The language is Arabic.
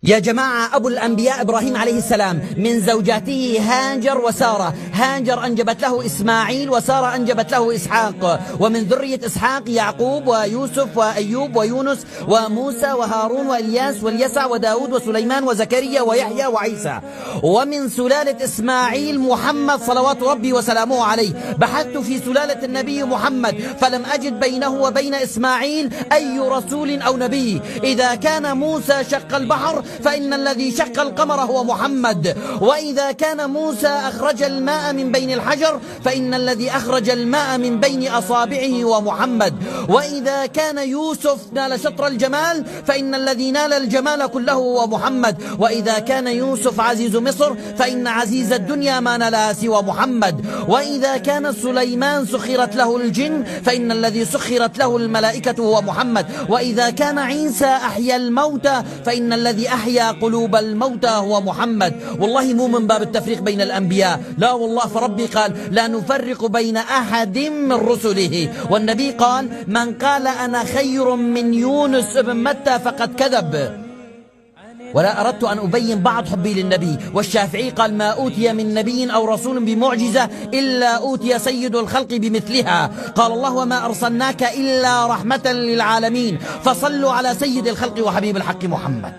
يا جماعة، أبو الأنبياء إبراهيم عليه السلام من زوجاته هاجر وسارة. هاجر أنجبت له إسماعيل، وسارة أنجبت له إسحاق، ومن ذرية إسحاق يعقوب ويوسف وأيوب ويونس وموسى وهارون وإلياس واليسع وداود وسليمان وزكريا ويحيى وعيسى. ومن سلالة إسماعيل محمد صلوات ربي وسلامه عليه. بحثت في سلالة النبي محمد فلم أجد بينه وبين إسماعيل أي رسول أو نبي. إذا كان موسى شق البحر فإن الذي شق القمر هو محمد، وإذا كان موسى أخرج الماء من بين الحجر فإن الذي أخرج الماء من بين أصابعه هو محمد، وإذا كان يوسف نال شطر الجمال فإن الذي نال الجمال كله هو محمد، وإذا كان يوسف عزيز مصر فإن عزيز الدنيا ما نالها سوى محمد، وإذا كان سليمان سخرت له الجن فإن الذي سخرت له الملائكة هو محمد، وإذا كان عيسى أحيا الموتى فإن الذي أحيا قلوب الموتى هو محمد. والله مو من باب التفريق بين الأنبياء، لا والله، فربي قال لا نفرق بين أحد من رسله، والنبي قال من قال أنا خير من يونس ابن متى فقد كذب. ولا أردت أن أبين بعض حبي للنبي. والشافعي قال ما أوتي من نبي أو رسول بمعجزة إلا أوتي سيد الخلق بمثلها. قال الله وما أرسلناك إلا رحمة للعالمين. فصلوا على سيد الخلق وحبيب الحق محمد.